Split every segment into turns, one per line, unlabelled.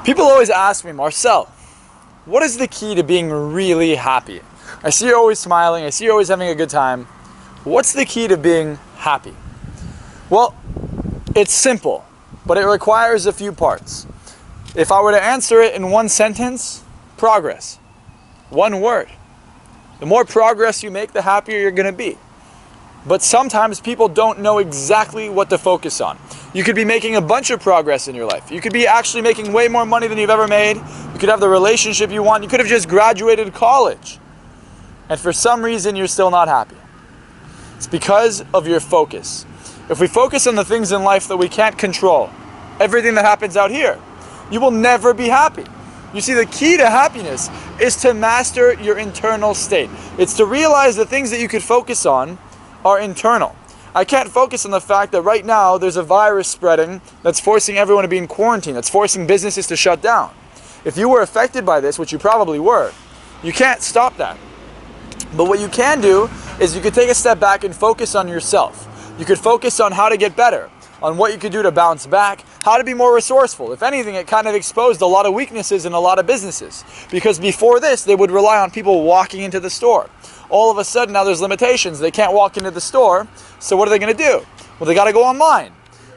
People always ask me, Marcel, what is the key to being really happy? I see you're always smiling. I see you're always having a good time. What's the key to being happy? Well, it's simple, but it requires a few parts. If I were to answer it in one sentence, progress. One word. The more progress you make, the happier you're going to be. But sometimes people don't know exactly what to focus on. You could be making a bunch of progress in your life. You could be actually making way more money than you've ever made. You could have the relationship you want. You could have just graduated college. And for some reason, you're still not happy. It's because of your focus. If we focus on the things in life that we can't control, everything that happens out here, you will never be happy. You see, the key to happiness is to master your internal state. It's to realize the things that you could focus on are internal. I can't focus on the fact that right now there's a virus spreading that's forcing everyone to be in quarantine, that's forcing businesses to shut down. If you were affected by this, which you probably were, you can't stop that. But what you can do is you could take a step back and focus on yourself. You could focus on how to get better, on what you could do to bounce back, how to be more resourceful. If anything, it kind of exposed a lot of weaknesses in a lot of businesses. Because before this, they would rely on people walking into the store. All of a sudden, now there's limitations. They can't walk into the store, so what are they going to do? Well, they got to go online.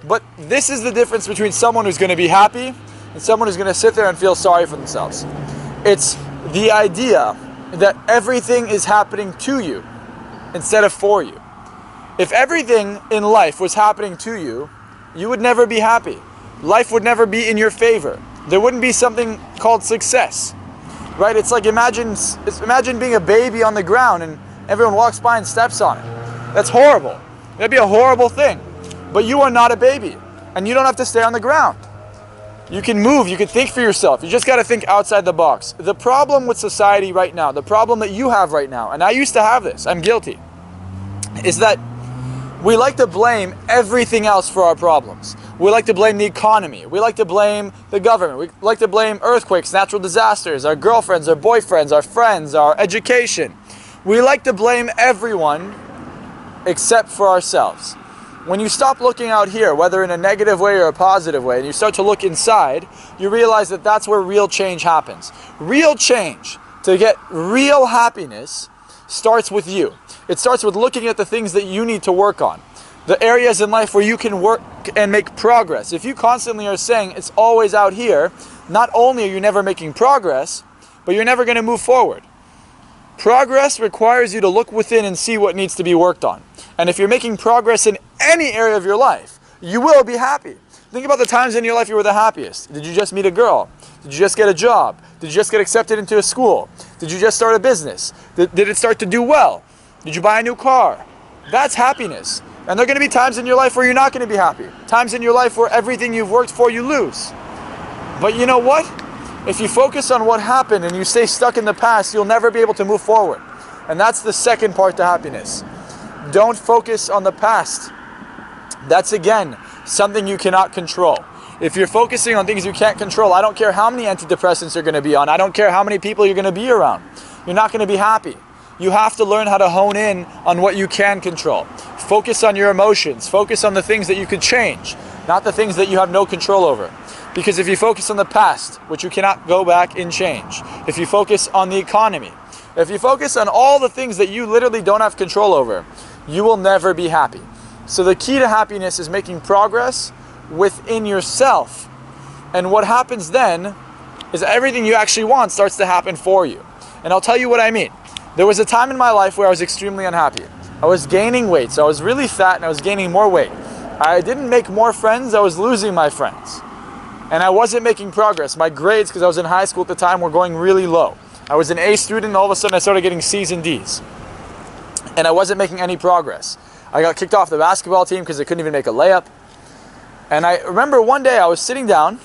But this is the difference between someone who's going to be happy and someone who's going to sit there and feel sorry for themselves. It's the idea that everything is happening to you instead of for you. If everything in life was happening to you, you would never be happy. Life would never be in your favor. There wouldn't be something called success. Right? It's like imagine being a baby on the ground and everyone walks by and steps on it. That's horrible. That'd be a horrible thing. But you are not a baby and you don't have to stay on the ground. You can move, you can think for yourself. You just got to think outside the box. The problem with society right now, the problem that you have right now, and I used to have this, I'm guilty, is that we like to blame everything else for our problems. We like to blame the economy. We like to blame the government. We like to blame earthquakes, natural disasters, our girlfriends, our boyfriends, our friends, our education. We like to blame everyone except for ourselves. When you stop looking out here, whether in a negative way or a positive way, and you start to look inside, you realize that that's where real change happens. Real change, to get real happiness, starts with you. It starts with looking at the things that you need to work on. The areas in life where you can work and make progress. If you constantly are saying it's always out here, not only are you never making progress, but you're never going to move forward. Progress requires you to look within and see what needs to be worked on. And if you're making progress in any area of your life, you will be happy. Think about the times in your life you were the happiest. Did you just meet a girl? Did you just get a job? Did you just get accepted into a school? Did you just start a business? Did it start to do well? Did you buy a new car? That's happiness. And there are going to be times in your life where you're not going to be happy. Times in your life where everything you've worked for, you lose. But you know what? If you focus on what happened and you stay stuck in the past, you'll never be able to move forward. And that's the second part to happiness. Don't focus on the past. That's, again, something you cannot control. If you're focusing on things you can't control, I don't care how many antidepressants you're going to be on. I don't care how many people you're going to be around. You're not going to be happy. You have to learn how to hone in on what you can control. Focus on your emotions. Focus on the things that you could change, not the things that you have no control over. Because if you focus on the past, which you cannot go back and change, if you focus on the economy, if you focus on all the things that you literally don't have control over, you will never be happy. So the key to happiness is making progress within yourself. And what happens then is everything you actually want starts to happen for you. And I'll tell you what I mean. There was a time in my life where I was extremely unhappy. I was gaining weight, so I was really fat and I was gaining more weight. I didn't make more friends, I was losing my friends. And I wasn't making progress. My grades, because I was in high school at the time, were going really low. I was an A student and all of a sudden I started getting C's and D's. And I wasn't making any progress. I got kicked off the basketball team because I couldn't even make a layup. And I remember one day I was sitting down,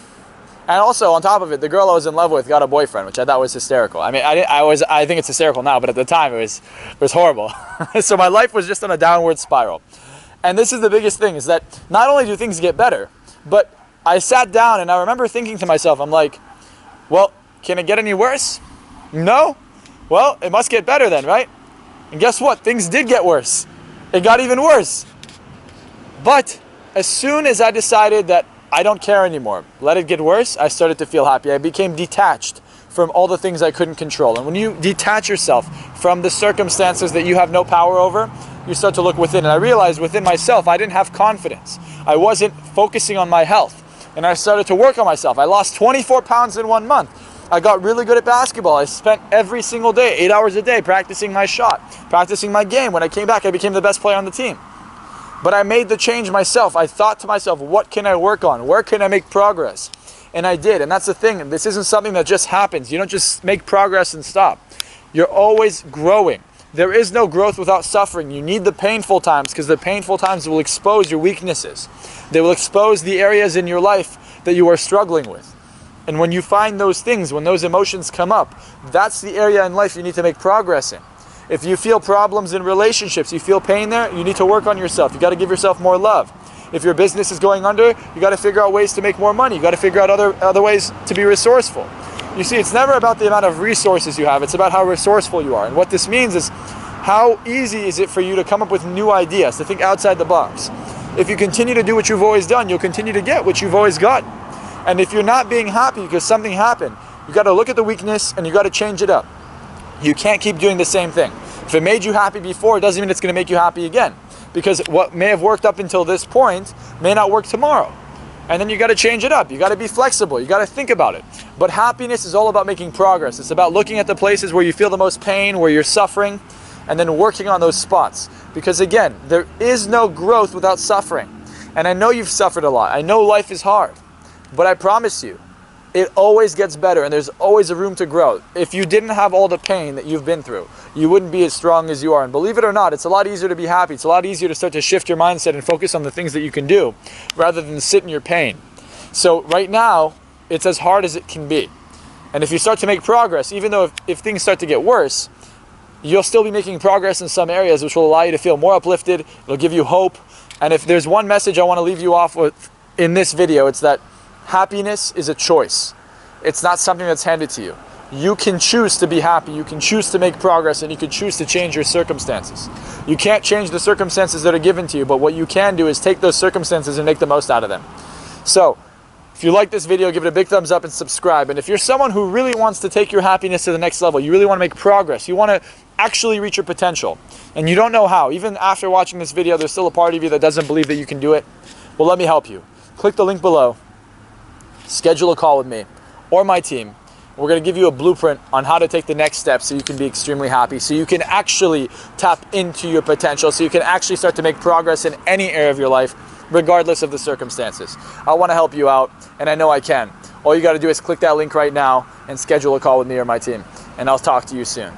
and also on top of it, the girl I was in love with got a boyfriend, which I thought was hysterical. I mean, I think it's hysterical now, but at the time it was horrible. So my life was just on a downward spiral. And this is the biggest thing, is that not only do things get better, but I sat down and I remember thinking to myself, I'm like, well, can it get any worse? No? Well, it must get better then, right? And guess what? Things did get worse. It got even worse. But as soon as I decided that I don't care anymore. Let it get worse. I started to feel happy. I became detached from all the things I couldn't control. And when you detach yourself from the circumstances that you have no power over, you start to look within. And I realized within myself, I didn't have confidence. I wasn't focusing on my health. And I started to work on myself. I lost 24 pounds in 1 month. I got really good at basketball. I spent every single day, 8 hours a day, practicing my shot, practicing my game. When I came back, I became the best player on the team. But I made the change myself. I thought to myself, what can I work on? Where can I make progress? And I did. And that's the thing. This isn't something that just happens. You don't just make progress and stop. You're always growing. There is no growth without suffering. You need the painful times, because the painful times will expose your weaknesses. They will expose the areas in your life that you are struggling with. And when you find those things, when those emotions come up, that's the area in life you need to make progress in. If you feel problems in relationships, you feel pain there, you need to work on yourself. You got to give yourself more love. If your business is going under, you got to figure out ways to make more money. You got to figure out other ways to be resourceful. You see, it's never about the amount of resources you have. It's about how resourceful you are. And what this means is, how easy is it for you to come up with new ideas, to think outside the box? If you continue to do what you've always done, you'll continue to get what you've always gotten. And if you're not being happy because something happened, you got to look at the weakness and you got to change it up. You can't keep doing the same thing. If it made you happy before, it doesn't mean it's going to make you happy again. Because what may have worked up until this point may not work tomorrow. And then you got to change it up. You got to be flexible. You got to think about it. But happiness is all about making progress. It's about looking at the places where you feel the most pain, where you're suffering, and then working on those spots. Because again, there is no growth without suffering. And I know you've suffered a lot. I know life is hard. But I promise you, it always gets better, and there's always a room to grow. If you didn't have all the pain that you've been through, you wouldn't be as strong as you are. And believe it or not, it's a lot easier to be happy. It's a lot easier to start to shift your mindset and focus on the things that you can do rather than sit in your pain. So right now, it's as hard as it can be. And if you start to make progress, even though if things start to get worse, you'll still be making progress in some areas, which will allow you to feel more uplifted. It'll give you hope. And if there's one message I want to leave you off with in this video, it's that happiness is a choice. It's not something that's handed to you. You can choose to be happy, you can choose to make progress, and you can choose to change your circumstances. You can't change the circumstances that are given to you, but what you can do is take those circumstances and make the most out of them. So, if you like this video, give it a big thumbs up and subscribe. And if you're someone who really wants to take your happiness to the next level, you really want to make progress, you want to actually reach your potential, and you don't know how, even after watching this video, there's still a part of you that doesn't believe that you can do it, well, let me help you. Click the link below. Schedule a call with me or my team. We're going to give you a blueprint on how to take the next step so you can be extremely happy, so you can actually tap into your potential, so you can actually start to make progress in any area of your life, regardless of the circumstances. I want to help you out, and I know I can. All you got to do is click that link right now and schedule a call with me or my team, and I'll talk to you soon.